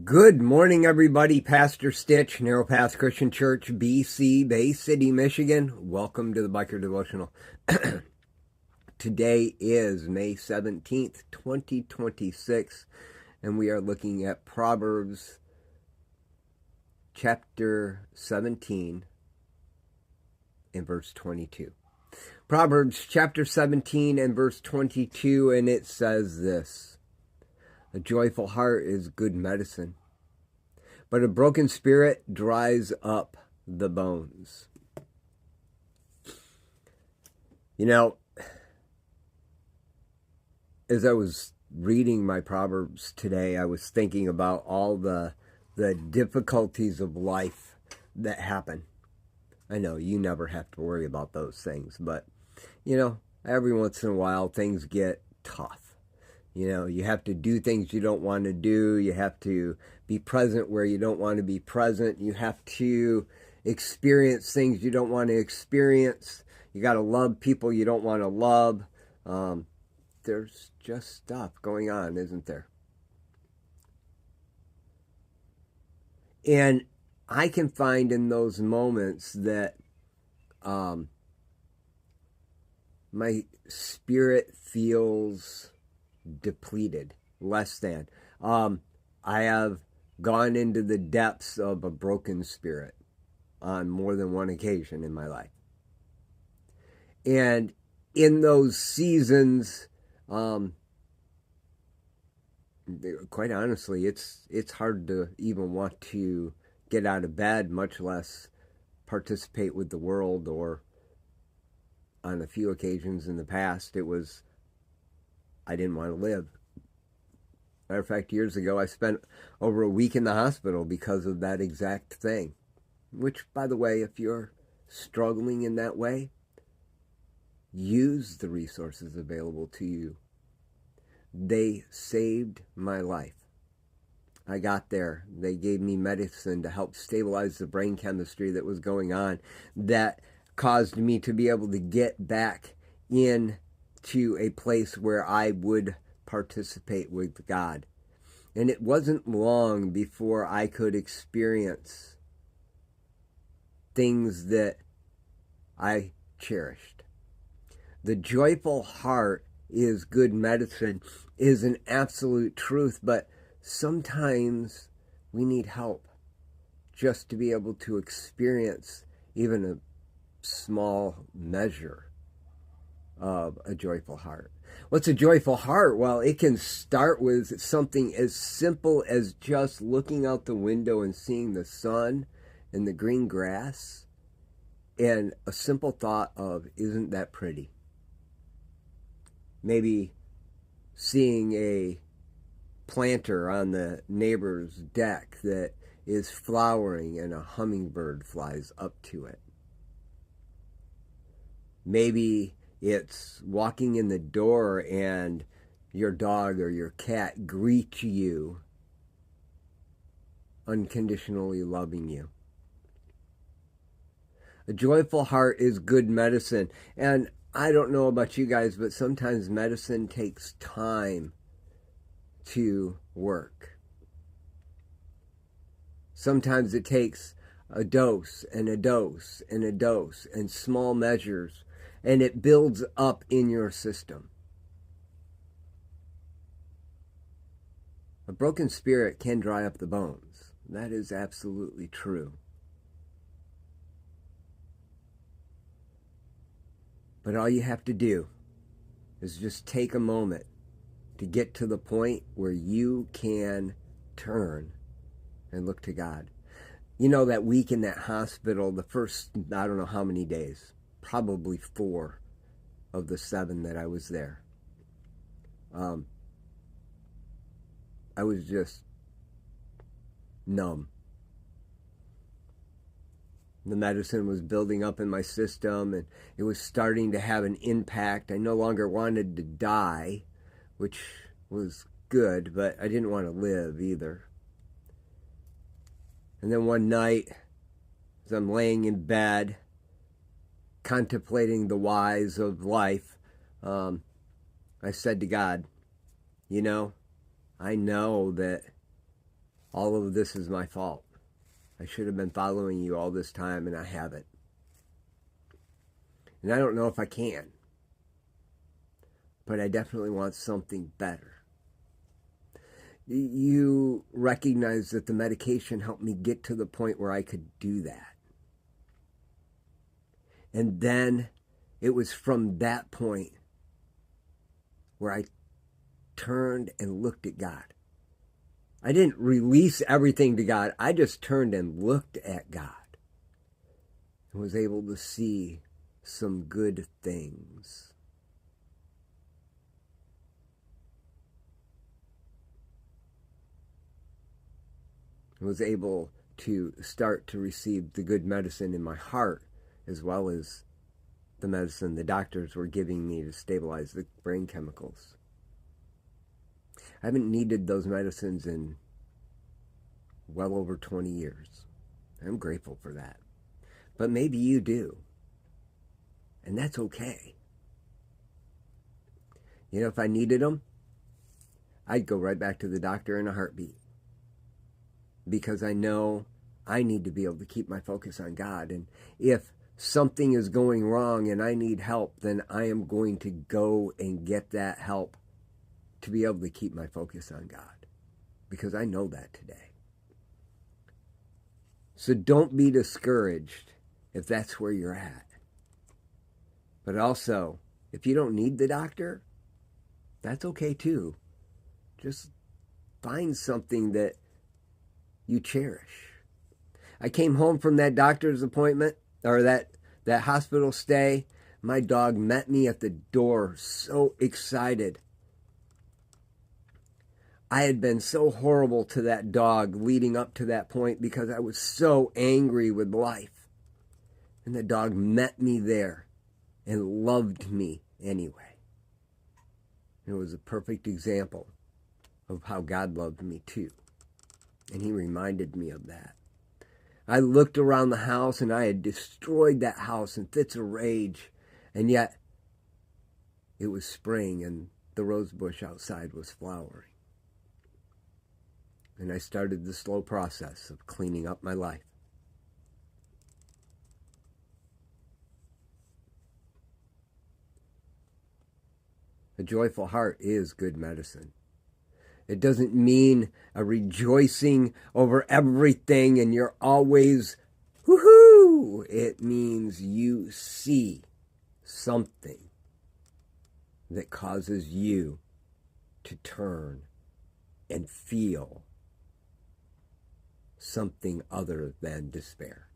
Good morning, everybody. Pastor Stitch, Narrow Path Christian Church, BC, Bay City, Michigan. Welcome to the Biker Devotional. Today is May 17th, 2026, and we are looking at Proverbs chapter 17 and verse 22. Proverbs chapter 17 and verse 22, and it says this: a joyful heart is good medicine, but a broken spirit dries up the bones. You know, as I was reading my Proverbs today, I was thinking about all the difficulties of life that happen. I know you never have to worry about those things, but, every once in a while things get tough. You have to do things you don't want to do. You have to be present where you don't want to be present. You have to experience things you don't want to experience. You got to love people you don't want to love. There's just stuff going on, isn't there? And I can find in those moments that my spirit feels depleted, less than. I have gone into the depths of a broken spirit on more than one occasion in my life. And in those seasons, quite honestly, it's hard to even want to get out of bed, much less participate with the world. Or on a few occasions in the past, it was I didn't want to live. Matter of fact, years ago, I spent over a week in the hospital because of that exact thing. Which, by the way, if you're struggling in that way, use the resources available to you. They saved my life. I got there. They gave me medicine to help stabilize the brain chemistry that was going on that caused me to be able to get back in to a place where I would participate with God. And it wasn't long before I could experience things that I cherished. The joyful heart is good medicine is an absolute truth, but sometimes we need help just to be able to experience even a small measure of a joyful heart. What's a joyful heart? Well, it can start with something as simple as just looking out the window and seeing the sun and the green grass, and a simple thought of, isn't that pretty? Maybe seeing a planter on the neighbor's deck that is flowering and a hummingbird flies up to it. Maybe it's walking in the door and your dog or your cat greet you, unconditionally loving you. A joyful heart is good medicine. And I don't know about you guys, but sometimes medicine takes time to work. Sometimes it takes a dose and a dose and a dose and small measures, and it builds up in your system. A broken spirit can dry up the bones. That is absolutely true. But all you have to do is just take a moment to get to the point where you can turn and look to God. You know, that week in that hospital, the first, I don't know how many days, probably 4 of the 7 that I was there. I was just numb. The medicine was building up in my system, and it was starting to have an impact. I no longer wanted to die, which was good, but I didn't want to live either. And then one night, as I'm laying in bed, contemplating the whys of life, I said to God, I know that all of this is my fault. I should have been following you all this time, and I haven't. And I don't know if I can. But I definitely want something better. You recognize that the medication helped me get to the point where I could do that. And then it was from that point where I turned and looked at God. I didn't release everything to God. I just turned and looked at God and was able to see some good things. I was able to start to receive the good medicine in my heart, as well as the medicine the doctors were giving me to stabilize the brain chemicals. I haven't needed those medicines in well over 20 years. I'm grateful for that. But maybe you do. And that's okay. You know, if I needed them, I'd go right back to the doctor in a heartbeat. Because I know I need to be able to keep my focus on God. And if something is going wrong and I need help, then I am going to go and get that help to be able to keep my focus on God. Because I know that today. So don't be discouraged if that's where you're at. But also, if you don't need the doctor, that's okay too. Just find something that you cherish. I came home from that doctor's appointment, or that hospital stay. My dog met me at the door, so excited. I had been so horrible to that dog leading up to that point because I was so angry with life. And the dog met me there and loved me anyway. It was a perfect example of how God loved me too. And he reminded me of that. I looked around the house and I had destroyed that house in fits of rage. And yet, it was spring and the rose bush outside was flowering. And I started the slow process of cleaning up my life. A joyful heart is good medicine. It doesn't mean a rejoicing over everything and you're always woohoo. It means you see something that causes you to turn and feel something other than despair.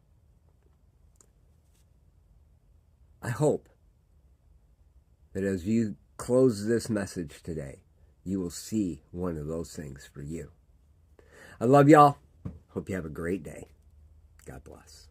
I hope that as you close this message today, you will see one of those things for you. I love y'all. Hope you have a great day. God bless.